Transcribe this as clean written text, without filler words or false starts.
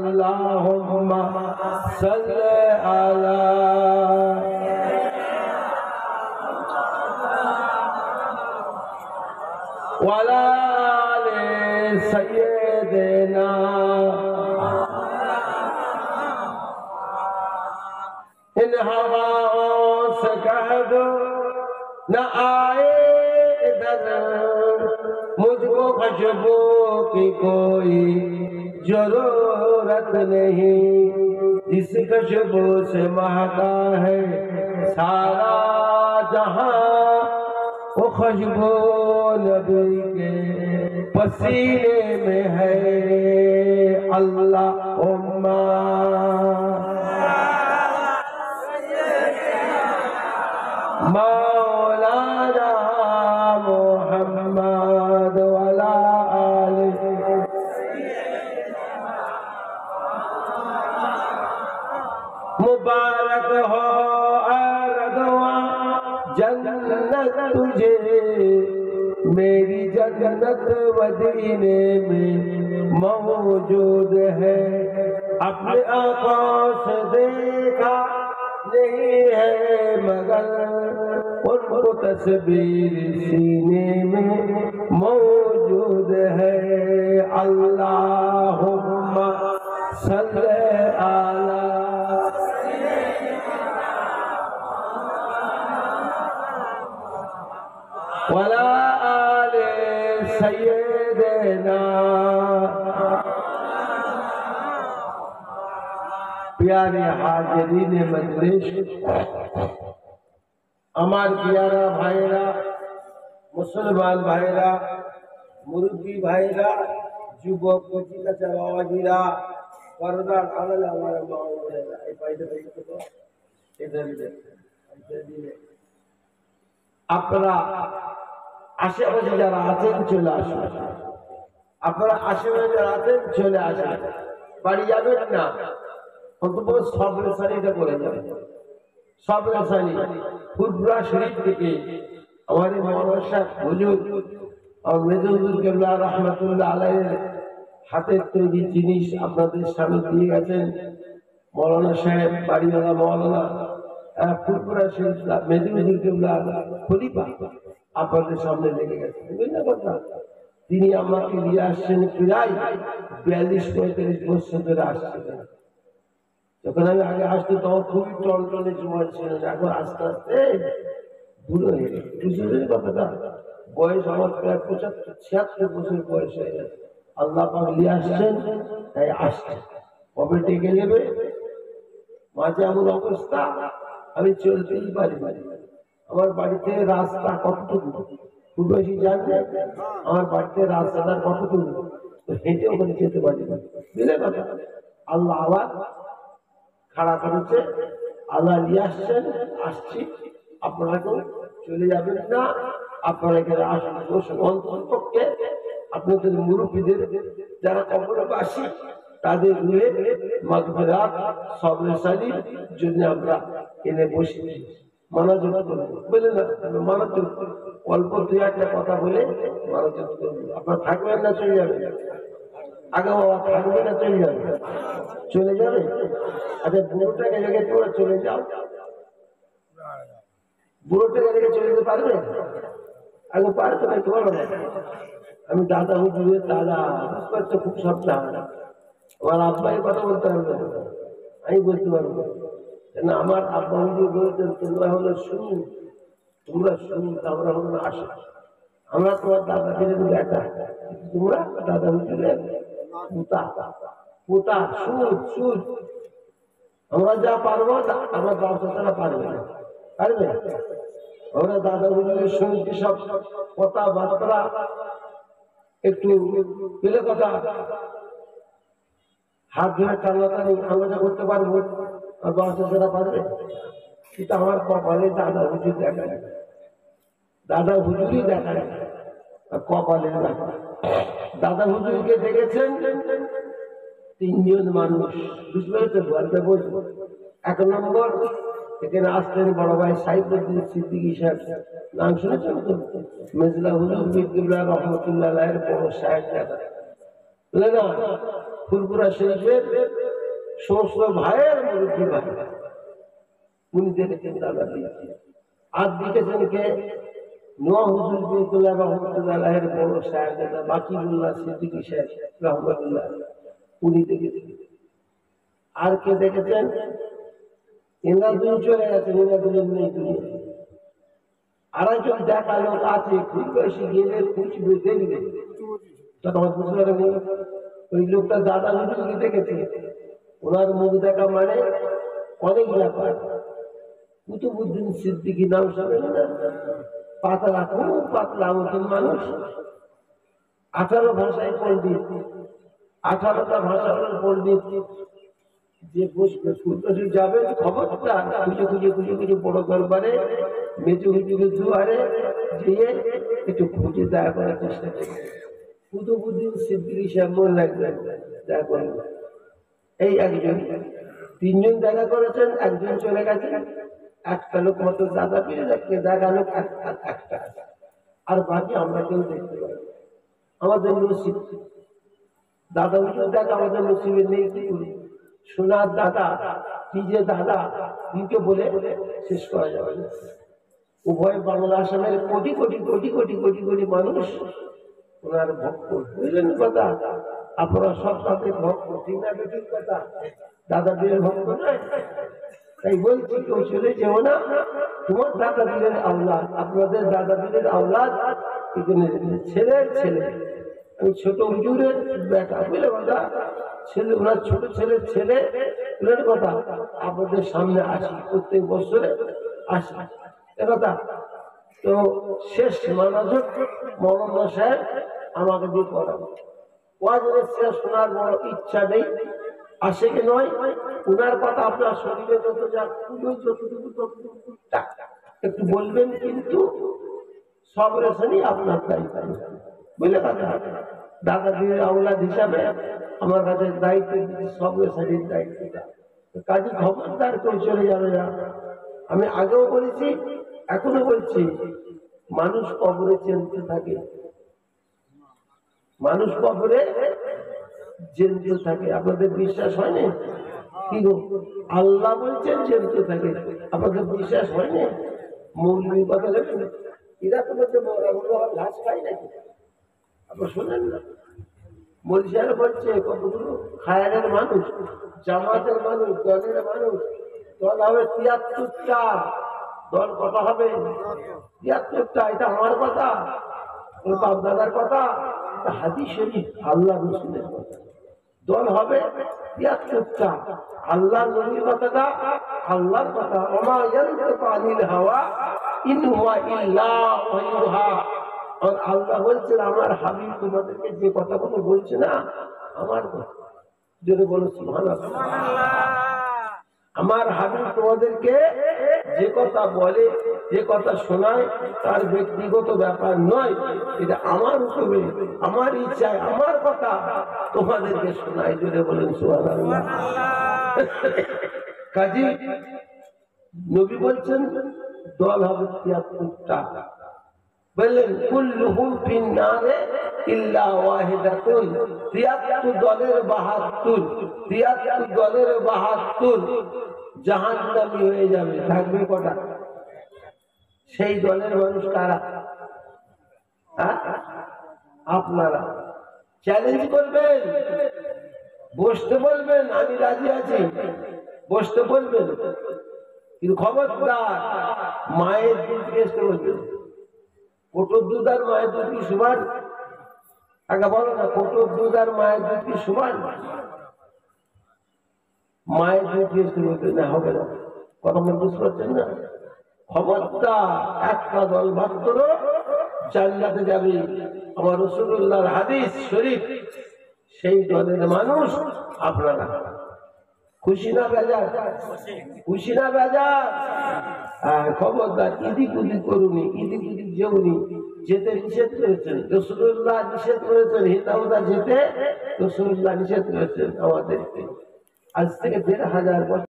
अल्लाहुम्मा सल्ले अला वला आले सय्यदना इन हवाओं से कह दो न आए इधर, मुझको खुशबू की कोई जरूरत नहीं, जिस खुशबू से महका है सारा जहां, वो खुशबू नबी के पसीने में है। अल्लाहुम्मा मौलाना मुहम्मद वाला आले मुबारक हो अरदवा जन्नत तुझे, मेरी जन्नत मदीने में मौजूद है। अपने आंखों से देखा नहीं है मगर उनको तस्वीर सीने में मौजूद है। अल्लाहुम्मा सल्ले अला वला आले सय्यदना। प्यारे हाजिरीन मजलिस, আমার প্রিয়ারা ভাইরা, মুসলমান ভাইরা, মুরব্বী ভাইরা, যুবক কচিকাচা বাবাজিরা, পর্দার আড়ালে আমার মা ও বোনেরা, এই পাইতে দেখতে তো এদের আপনারা আশেপাশে যারা আছেন চলে আসুন। আপনারা আশেপাশে যারা আছেন চলে আসেন। বাড়ি যাবেন না, অন্তত সবরে সারিটা করে যাবেন। সবরে সারি ফুরফুরা শরীফ থেকে আমাদের মৌলানা সাহেব হুজুর আর মেজুর কেবলা রহমাতুল্লাহ আলাইহির হাতের তৈরি জিনিস আপনাদের সামনে দিয়ে গেছেন। মৌলানা সাহেব বাড়িওয়ালা মৌলানা ফুরফুরা শরীফ মেজুর কেবলা খলিফা আপনাদের সামনে লেগে গেছেন। বুঝলেন কথা? তিনি আমাকে নিয়ে আসছেন প্রায় 42-45 বছর ধরে আসছেন। যখন আমি আগে আসতো তখন খুবই টনটনে জোয়ান ছিল, এখন আস্তে আস্তে বুড়ো হয়ে গেছে। বুঝলেন কথাটা? বয়স আমার প্রায় 75-76 বছর বয়স হয়ে গেছে। আল্লাহ পাক নিয়ে আসছেন, তাই আসছে। কবে টেকে নেবে? মাঝে এমন অবস্থা আমি চলতেই পারি। আমার বাড়িতে রাস্তা কতটুকু খুব বেশি জানবে, আমার বাড়িতে রাস্তাটা কতটুকু হেঁটে ওখানে যেতে পারি। বুঝলে কথা? আল্লাহ আবার খাড়া করেছে, আল্লাহ নিয়ে আসছেন, আসছি। আপনারা কেউ চলে যাবেন না, আপনারা এখানে আসুন। অন্তপক্ষে আপনাদের মুরব্বীদের যারা কবরবাসী তাদের নিয়ে মাগফিরাত সবরে সালির জন্য আমরা এনে বসে মানাজত করব। বুঝলেন না? মানাজত অল্প দুই একটা কথা বলে মানাজত করব। আপনারা থাকবেন না চলে যাবেন? আগে বাবা থাকবে না চলে যাবে? চলে যাবে? আচ্ছা, বুড়োটাকে রেখে তোমরা চলে যাও। বুড়োটাকে রেখে চলে যেতে পারবে? আগে পারতো না তোমার? আমি দাদা হুজুরের দাদা, বুঝতে পারছো? খুব সাবধান। আমার আব্বাই কথা বলতে পারবে না, আমি বলতে পারবো না। আমার আব্বা হুজুর বলতেন তোমরা হলো শুনুন, তোমরা শুনুন, আমরা হলো না আসে। আমরা তোমার দাদা ফিরে দেখা, তোমরা দাদা হুজুরের পুতা পুতা সুদ সুদ। আমরা যা পারবো আমার ব্যবসাটা পারবে না, পারবে? আমরা দাদা হুজুরের শুনছি সব কথাবার্তা একটু পেলে কথা হাত ধরে টানাটানি আমরা যা করতে পারবো আর ব্যবসাটা পারবে? কিন্তু আমার কপালে দাদা হুজুর দেখা যায়, দাদা হুজুরই দেখা যায় কপালে। দাদা হুজুরকে দেখেছেন তিনজন মানুষ, বুঝতে পেরেছে? গল্পে বলবো। এক নম্বর এখানে আসতেন বড় ভাই সাইফুদ্দিন সিদ্দিকী সাহেব, নাম শুনেছেন তো? মেজলা হুজুর বিদ্যুল্লাহ রহমতুল্লাহ বড় সাহেব দাদা, বুঝলে না? ফুলপুরা শরীফের সমস্ত ভাইয়ের মুরব্বী ভাই, উনি দেখেছেন দাদা দিয়েছে। আর দেখেছেন কে? নোয়া হুজুর বিয়তুল্লাহ রহমতুল্লাহের বড় সাহেব বাকিবুল্লাহ সিদ্দিকী সাহেব রহমতুল্লাহ, উনি দেখেছেন। আর কে দেখেছেন? এনাদুল চলে গেছেন, এনাদুলের নেই দুনিয়া। আর একজন দেখা লোক আছে, খুব বেশি গেলে খুঁজবে দেখবে, আমার বুঝতে পারেনি। ওই লোকটা দাদা হুজুরকে দেখেছে, ওনার মুখ দেখা মানে অনেক ব্যাপার। কুতুবউদ্দিন সিদ্দিকী নাম শোনেন না? পাতলা, খুব পাতলা মতন মানুষ, 18 ভাষায় পণ্ডিত, 18টা ভাষার পণ্ডিত। যে বসবে ফুলবাসী যাবে খবরদার খুঁজে খুঁজে খুঁজে খুঁজে বড় দরবারে মেজু হুজুরের দুয়ারে গিয়ে একটু খুঁজে দেখা করার চেষ্টা করবে। কুতুবউদ্দিন সিদ্দিকী সাহেব মনে রাখবেন, দেখা করবেন। এই একজন, 3 জন দেখা করেছেন, একজন চলে গেছেন। একটা লোক মতো দাদা পীর রাখতে দেখা লোক একটা, আর বাকি আমরা কেউ দেখতে পাই। আমাদের নসিব, দাদা হুজুর দেখা আমাদের নসিবে নেই। কি করি? সোনার দাদা, কি যে দাদা, মুখে বলে শেষ করা যাবে না। উভয় বাংলা আসামের কোটি কোটি কোটি কোটি কোটি কোটি মানুষ ওনার ভক্ত। বুঝলেন কথা? আপনারা সব তাদের ভক্ত, ঠিক না? বেঠিক কথা? দাদা পীরের ভক্ত নয়? তাই বলছি, কেউ চলে যেও না। তোমার দাদা পীরের আওলাদ, আপনাদের দাদা পীরের আওলাদ এখানে ছেলের ছেলে। আমি ছোট হুজুরের বেটা, বুঝলে কথা? ছেলে, ওনার ছোট ছেলের ছেলে, ওনার কথা আপনাদের সামনে আসি, প্রত্যেক বছরে আসি, কথা। তো শেষ মানাজক মৌলানা সাহেব আমাকে দিয়ে পড়াবো। ওয়াজের শেষ শোনার বড় ইচ্ছা নেই, আসে কি নয়। উনার কথা আপনার শরীরে যত যা যতটুকু ততটুকু একটু বলবেন, কিন্তু সব রেশনই আপনার দায়িত্ব, বুঝলে কথা? দাদা পীরের আওলাদ হিসাবে আমার কাছে দায়িত্ব দিচ্ছি, সব রেশনের দায়িত্বটা। কাজে খবরদার কেউ চলে যাবে না। আমি আগেও বলেছি, এখনো বলছি, মানুষ কবরে চেনতে থাকে, মানুষ কবরে জেনতে থাকে। আপনাদের বিশ্বাস হয়নি? কি গো, আল্লাহ বলছেন জেনতে থাকে, আপনাদের বিশ্বাস হয়নি? মৌলবীর কথা দেখেন, এরা তো বলছে ঘাস খাই নাকি? আপনার শোনেন না? মরিশার বলছে কতগুলো খায়ারের মানুষ, জামাতের মানুষ, দলের মানুষ, দল হবে 73টা। দল কত হবে? 73টা। এটা আমার কথা, বাপ দাদার কথা, হাদিস শরীফ, আল্লাহ রাসূলের কথা। দল হবে 73টা। আল্লাহ নবীর কথাটা আল্লাহর কথা, ওমা ইয়ানতিকু আনিল হাওয়া ইন হুয়া ইল্লা ওয়াহয়ুহা। আর আল্লাহ বলছেন, আমার হাবিব তোমাদেরকে যে কথাগুলো বলছে না, আমার কথা। যদি বলো সুবহানাল্লাহ। আমার হাবিব তোমাদেরকে যে কথা বলে, যে কথা শোনায়, তার ব্যক্তিগত ব্যাপার নয়, এটা আমার হুকুমে, আমার ইচ্ছায়, আমার কথা তোমাদেরকে শোনায়। যদি বলেন সুবহানাল্লাহ। কাজী নবী বলছেন দল হবে 73টা। বললেন কুল্লুহুম ফিন নারে ইল্লা ওয়াহিদাতুন। 73 দলের 72, 73 দলের 72 জাহান্নামী হয়ে যাবে। থাকবে কটা? সেই দলের মানুষ কারা? আপনারা চ্যালেঞ্জ করবেন, বসতে বলবেন, আমি রাজি আছি, বসতে বলবেন, কিন্তু খবরদার মায়ের দুধ বেচতে বলবেন। কোটোর দুধ আর মায়ের দুধ কি সমান? আগে বলো না, কোটোর দুধ আর মায়ের দুধ কি সমান? মায়ের দুধ বেচতে বলবেন না, হবে না। কথা মনে বুঝতে পারছেন না? খবরদার, একটা দল মাত্র জান্নাতে যাবে, আমার রাসূলুল্লাহর হাদিস শরীফ। সেই দলের মানুষ আপনারা। খুশি না বেজার? খুশি না বেজার? খবরদার, ইদিক উদিক করুনি, ইদিক উদিক যেউনি। যেতে নিষেধ করেছেন রাসূলুল্লাহ, নিষেধ করেছেন হিতাহুদা যেতে রাসূলুল্লাহ নিষেধ করেছেন আমাদেরকে। আজ থেকে 1500 বছর